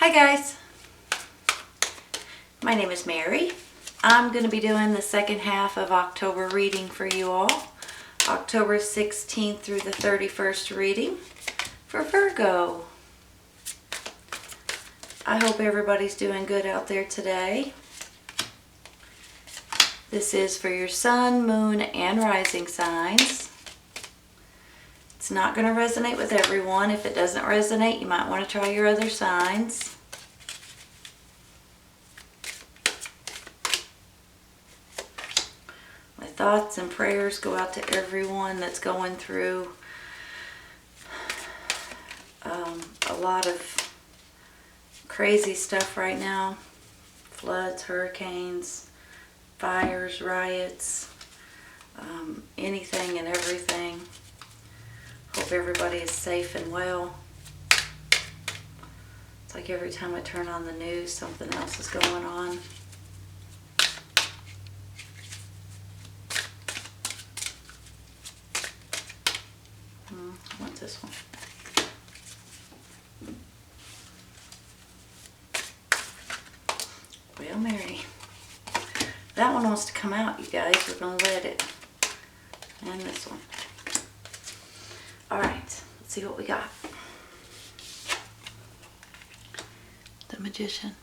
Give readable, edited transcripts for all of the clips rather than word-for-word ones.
Hi guys, my name is Mary. I'm going to be doing the second half of October reading for you all. October 16th through the 31st reading for Virgo. I hope everybody's doing good out there today. This is for your sun, moon, and rising signs. It's not going to resonate with everyone. If it doesn't resonate, you might want to try your other signs. My thoughts and prayers go out to everyone that's going through a lot of crazy stuff right now. Floods, hurricanes, fires, riots, anything and everything. Hope everybody is safe and well. It's like every time I turn on the news, something else is going on. I want this one. Well, Mary, that one wants to come out, you guys. We're going to let it. And this one. All right, let's see what we got. The Magician.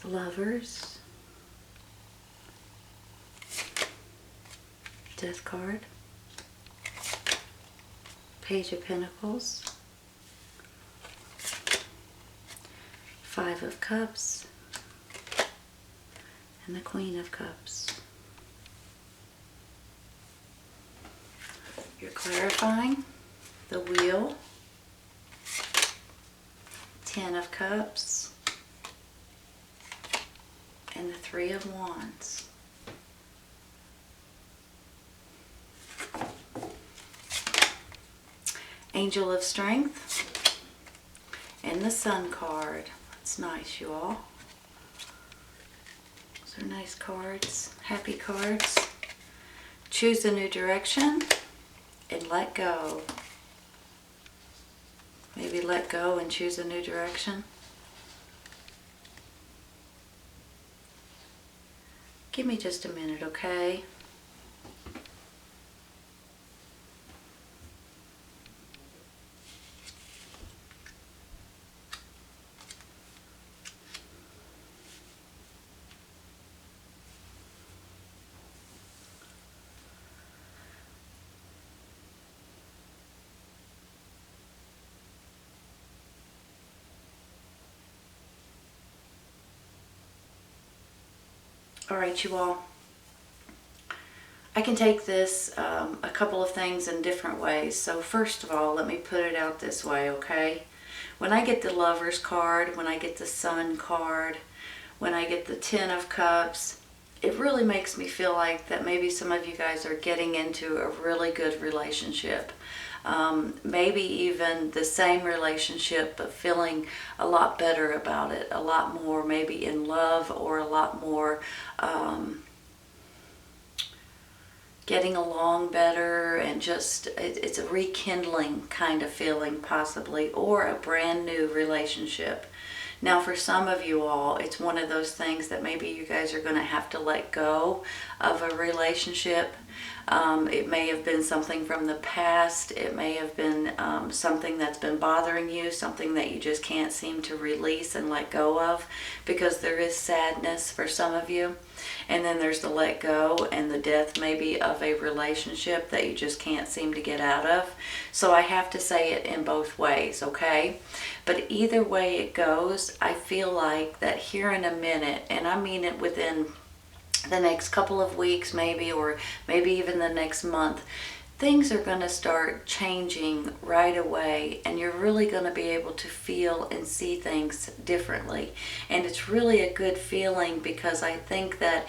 The Lovers. Death card. Page of Pentacles. Five of Cups. And the Queen of Cups. You're clarifying. The Wheel. Ten of Cups. And the Three of Wands. Angel of Strength. And the Sun card. That's nice, you all. Those are nice cards. Happy cards. Choose a new direction. And let go. Maybe let go and choose a new direction. Give me just a minute, okay? All right, you all. I can take this a couple of things in different ways. So first of all, let me put it out this way, okay? When I get the Lovers card, when I get the Sun card, when I get the Ten of Cups, it really makes me feel like that maybe some of you guys are getting into a really good relationship. Maybe even the same relationship, but feeling a lot better about it, a lot more maybe in love, or a lot more getting along better, and just it's a rekindling kind of feeling possibly, or a brand new relationship. Now for some of you all, it's one of those things that maybe you guys are going to have to let go of a relationship. It may have been something from the past. It may have been something that's been bothering you, something that you just can't seem to release and let go of, because there is sadness for some of you. And then there's the let go and the death maybe of a relationship that you just can't seem to get out of. So I have to say it in both ways, okay? But either way it goes, I feel like that here in a minute, and I mean it within the next couple of weeks maybe, or maybe even the next month, things are going to start changing right away, and you're really going to be able to feel and see things differently. And it's really a good feeling, because I think that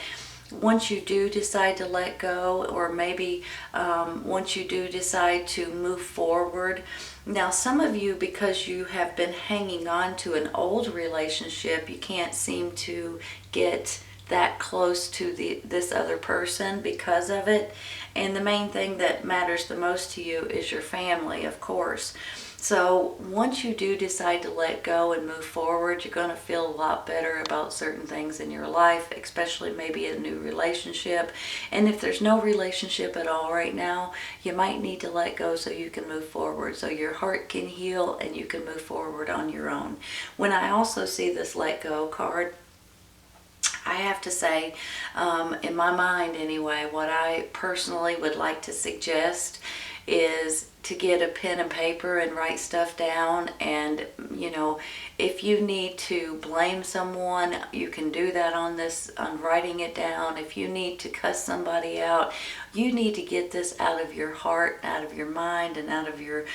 once you do decide to let go, or maybe once you do decide to move forward. Now some of you, because you have been hanging on to an old relationship, you can't seem to get that close to this other person because of it. And the main thing that matters the most to you is your family, of course. So once you do decide to let go and move forward, you're going to feel a lot better about certain things in your life, especially maybe a new relationship. And if there's no relationship at all right now, you might need to let go so you can move forward, so your heart can heal and you can move forward on your own. When I also see this let go card, I have to say, in my mind anyway, what I personally would like to suggest is to get a pen and paper and write stuff down. And if you need to blame someone, you can do that on writing it down. If you need to cuss somebody out, you need to get this out of your heart, out of your mind, and out of your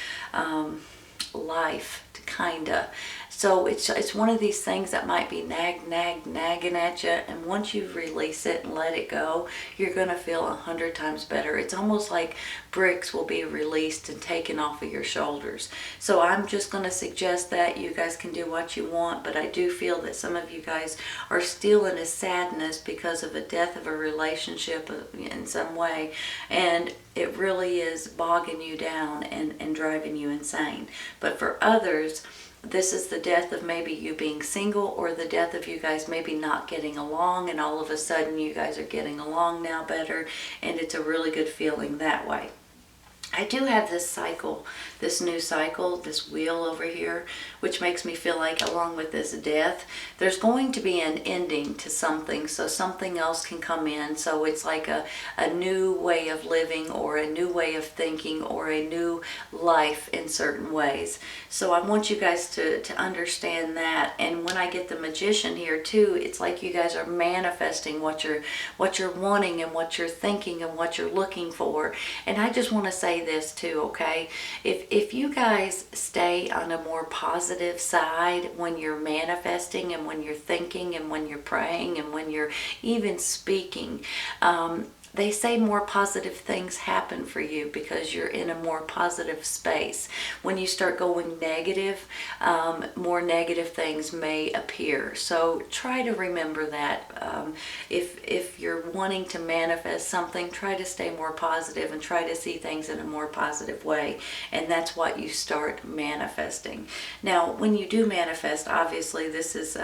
life, kinda. So it's one of these things that might be nagging at you, and once you release it and let it go, you're gonna feel 100 times better. It's almost like bricks will be released and taken off of your shoulders. So I'm just gonna suggest that you guys can do what you want, but I do feel that some of you guys are still in a sadness because of a death of a relationship in some way, and it really is bogging you down and driving you insane. But for others, this is the death of maybe you being single, or the death of you guys maybe not getting along, and all of a sudden you guys are getting along now better, and it's a really good feeling that way. I do have this cycle, this new cycle, this wheel over here, which makes me feel like along with this death, there's going to be an ending to something, so something else can come in. So it's like a new way of living, or a new way of thinking, or a new life in certain ways. So I want you guys to understand that. And when I get the Magician here too, it's like you guys are manifesting what you're wanting, and what you're thinking, and what you're looking for. And I just want to say this too, okay? If you guys stay on a more positive side when you're manifesting, and when you're thinking, and when you're praying, and when you're even speaking, they say more positive things happen for you because you're in a more positive space. When you start going negative, more negative things may appear. So try to remember that. If you're wanting to manifest something, try to stay more positive and try to see things in a more positive way. And that's what you start manifesting. Now, when you do manifest, obviously this is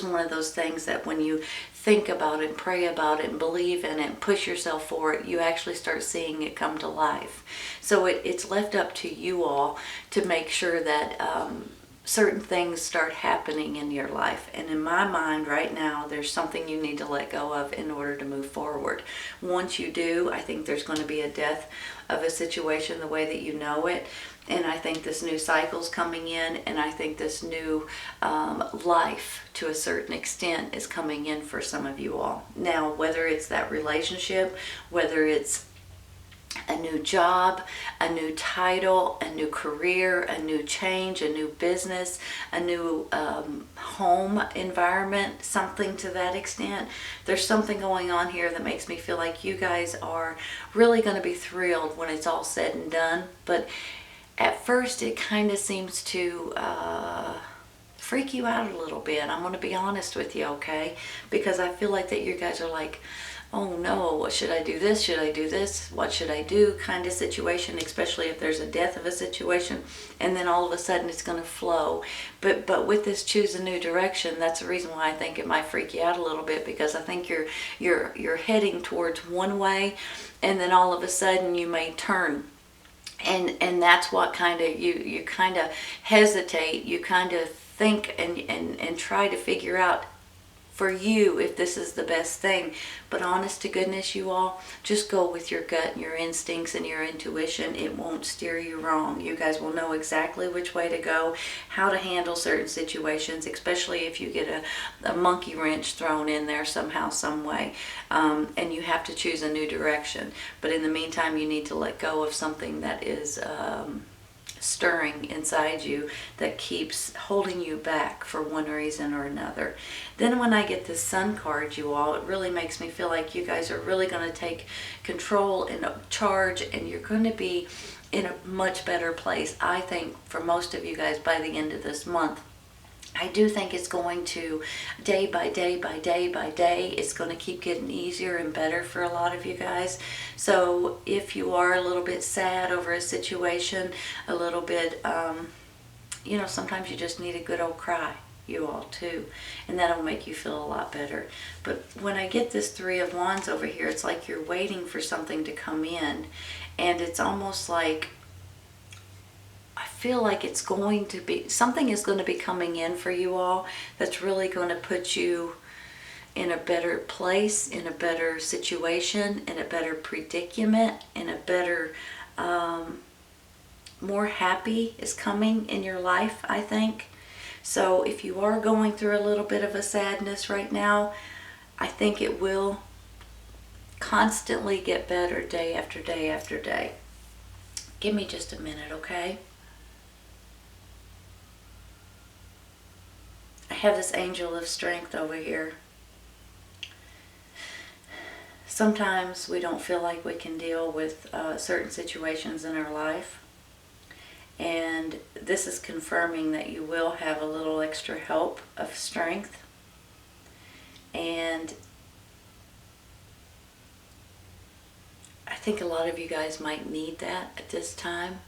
one of those things that when you think about it, pray about it, and believe in it, and push yourself for it, you actually start seeing it come to life. So it's left up to you all to make sure that certain things start happening in your life. And in my mind right now, there's something you need to let go of in order to move forward. Once you do, I think there's going to be a death of a situation the way that you know it. And I think this new cycle's coming in, and I think this new life, to a certain extent, is coming in for some of you all. Now, whether it's that relationship, whether it's a new job, a new title, a new career, a new change, a new business, a new home environment, something to that extent. There's something going on here that makes me feel like you guys are really going to be thrilled when it's all said and done. But at first it kind of seems to freak you out a little bit. I'm going to be honest with you, okay? Because I feel like that you guys are like, oh no, what should I do this? Should I do this? What should I do? Kind of situation, especially if there's a death of a situation, and then all of a sudden it's going to flow. But with this choose a new direction, that's the reason why I think it might freak you out a little bit, because I think you're heading towards one way, and then all of a sudden you may turn. And that's what kind of you kind of hesitate, you kind of think and try to figure out for you if this is the best thing. But honest to goodness, you all, just go with your gut and your instincts and your intuition. It won't steer you wrong. You guys will know exactly which way to go, how to handle certain situations, especially if you get a monkey wrench thrown in there somehow, some way, and you have to choose a new direction. But in the meantime, you need to let go of something that is stirring inside you, that keeps holding you back for one reason or another. Then when I get this Sun card, you all, it really makes me feel like you guys are really going to take control and charge, and you're going to be in a much better place, I think, for most of you guys by the end of this month. I do think it's going to, day by day by day by day, it's going to keep getting easier and better for a lot of you guys. So if you are a little bit sad over a situation, a little bit, sometimes you just need a good old cry, you all too, and that'll make you feel a lot better. But when I get this Three of Wands over here, it's like you're waiting for something to come in, and it's almost like, I feel like it's going to be, something is going to be coming in for you all that's really going to put you in a better place, in a better situation, in a better predicament, in a better, more happy is coming in your life, I think. So if you are going through a little bit of a sadness right now, I think it will constantly get better day after day after day. Give me just a minute, okay? I have this angel of strength over here. Sometimes we don't feel like we can deal with certain situations in our life. And this is confirming that you will have a little extra help of strength. And I think a lot of you guys might need that at this time.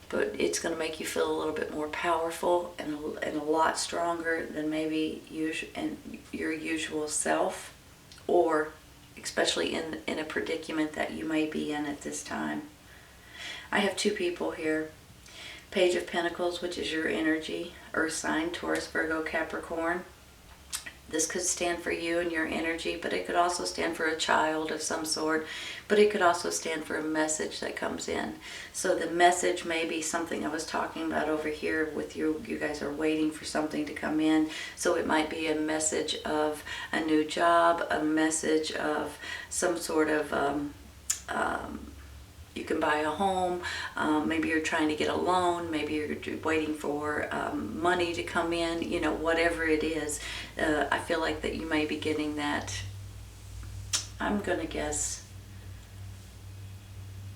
But it's going to make you feel a little bit more powerful and a lot stronger than maybe your usual self, or especially in a predicament that you may be in at this time. I have two people here. Page of Pentacles, which is your energy, Earth sign, Taurus, Virgo, Capricorn. This could stand for you and your energy, but it could also stand for a child of some sort, but it could also stand for a message that comes in. So the message may be something I was talking about over here with you. You guys are waiting for something to come in. So it might be a message of a new job, a message of some sort of, you can buy a home, maybe you're trying to get a loan, maybe you're waiting for money to come in, whatever it is. I feel like that you may be getting that, I'm going to guess,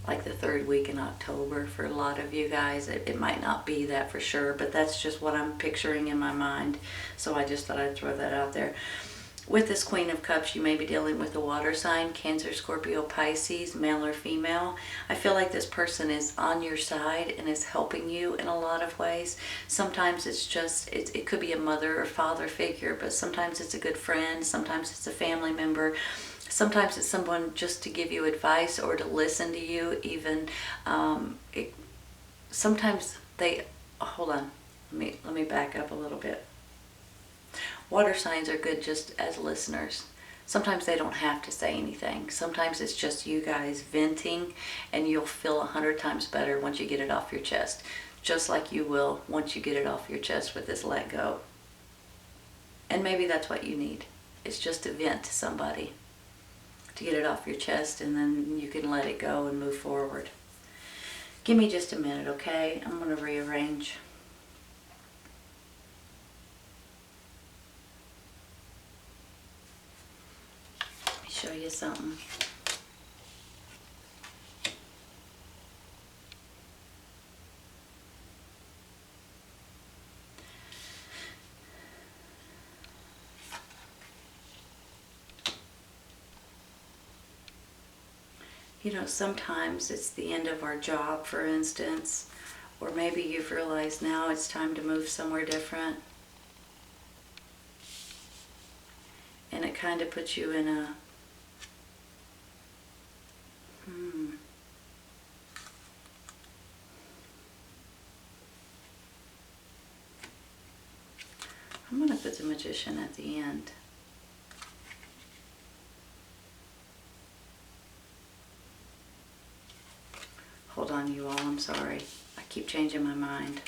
like the third week in October for a lot of you guys. It might not be that for sure, but that's just what I'm picturing in my mind. So I just thought I'd throw that out there. With this Queen of Cups, you may be dealing with a water sign, Cancer, Scorpio, Pisces, male or female. I feel like this person is on your side and is helping you in a lot of ways. Sometimes it's just, it could be a mother or father figure, but sometimes it's a good friend, sometimes it's a family member. Sometimes it's someone just to give you advice or to listen to you even. Sometimes they, hold on, let me back up a little bit. Water signs are good just as listeners. Sometimes they don't have to say anything. Sometimes it's just you guys venting, and you'll feel 100 times better once you get it off your chest. Just like you will once you get it off your chest with this let go. And maybe that's what you need. It's just to vent to somebody, to get it off your chest, and then you can let it go and move forward. Give me just a minute, okay? I'm going to rearrange. Show you something. Sometimes it's the end of our job, for instance, or maybe you've realized now it's time to move somewhere different. And it kind of puts you in a I'm going to put the Magician at the end. Hold on, you all, I'm sorry. I keep changing my mind.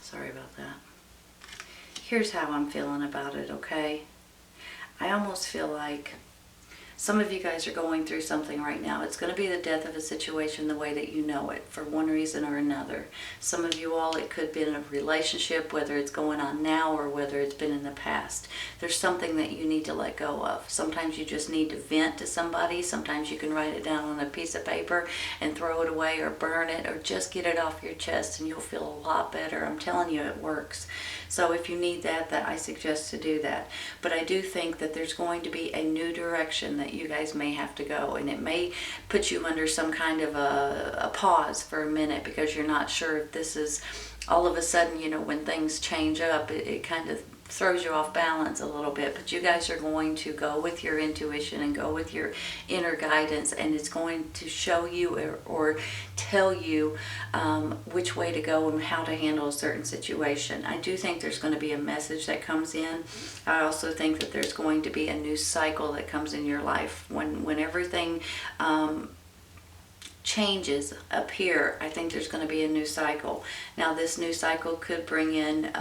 Sorry about that. Here's how I'm feeling about it, okay? I almost feel like Some of you guys are going through something right now. It's going to be the death of a situation the way that you know it, for one reason or another. Some of you all, it could be in a relationship, whether it's going on now or whether it's been in the past. There's something that you need to let go of. Sometimes you just need to vent to somebody. Sometimes you can write it down on a piece of paper and throw it away or burn it or just get it off your chest, and you'll feel a lot better. I'm telling you, it works. So if you need that, I suggest to do that. But I do think that there's going to be a new direction that you guys may have to go, and it may put you under some kind of a pause for a minute, because you're not sure if this is all of a sudden, you know, when things change up, it kind of throws you off balance a little bit. But you guys are going to go with your intuition and go with your inner guidance, and it's going to show you or tell you which way to go and how to handle a certain situation. I do think there's going to be a message that comes in. I also think that there's going to be a new cycle that comes in your life when everything changes up here. I think there's going to be a new cycle. Now this new cycle could bring in,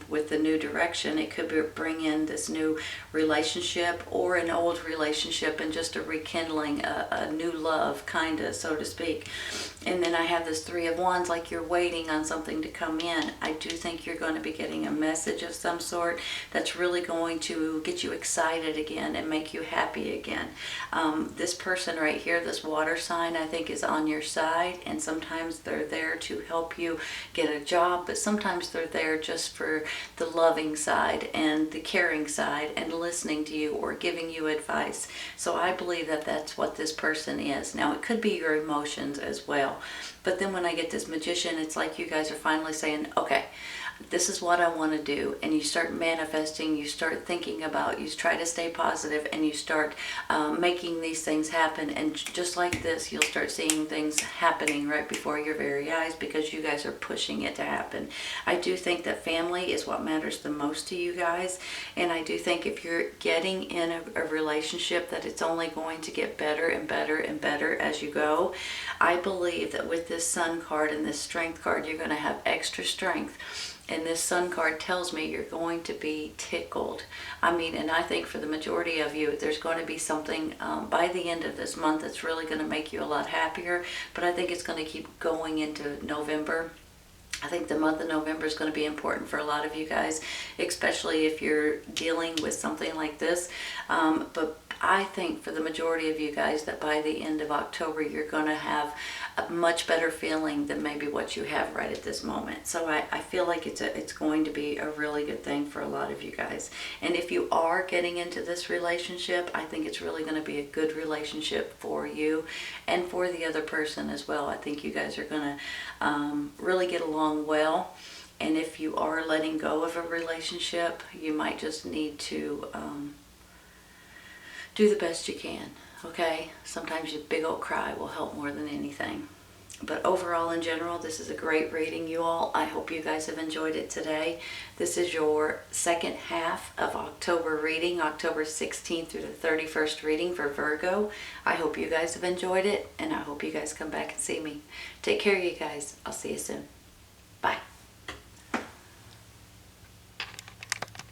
with the new direction, it could bring in this new relationship or an old relationship and just a rekindling, a new love, kind of, so to speak. And then I have this Three of Wands, like you're waiting on something to come in. I do think you're going to be getting a message of some sort that's really going to get you excited again and make you happy again. This person right here, this water sign, I think is on your side, and sometimes they're there to help you get a job, but sometimes they're there just for the loving side and the caring side and listening to you or giving you advice. So I believe that that's what this person is. Now it could be your emotions as well, but then when I get this Magician, it's like you guys are finally saying, okay, this is what I want to do, and you start manifesting, you start thinking about, you try to stay positive, and you start making these things happen. And just like this, you'll start seeing things happening right before your very eyes, because you guys are pushing it to happen. I do think that family is what matters the most to you guys, and I do think if you're getting in a relationship, that it's only going to get better and better and better as you go. I believe that with this Sun card and this Strength card, you're going to have extra strength. And this Sun card tells me you're going to be tickled. I mean, and I think for the majority of you, there's going to be something by the end of this month that's really going to make you a lot happier. But I think it's going to keep going into November. I think the month of November is going to be important for a lot of you guys, especially if you're dealing with something like this. But I think for the majority of you guys that by the end of October, you're going to have a much better feeling than maybe what you have right at this moment. So I feel like it's going to be a really good thing for a lot of you guys. And if you are getting into this relationship, I think it's really going to be a good relationship for you and for the other person as well. I think you guys are going to really get along well. And if you are letting go of a relationship, you might just need to do the best you can, okay? Sometimes a big old cry will help more than anything. But overall, in general, this is a great reading, you all. I hope you guys have enjoyed it today. This is your second half of October reading, October 16th through the 31st reading for Virgo. I hope you guys have enjoyed it, and I hope you guys come back and see me. Take care, you guys. I'll see you soon.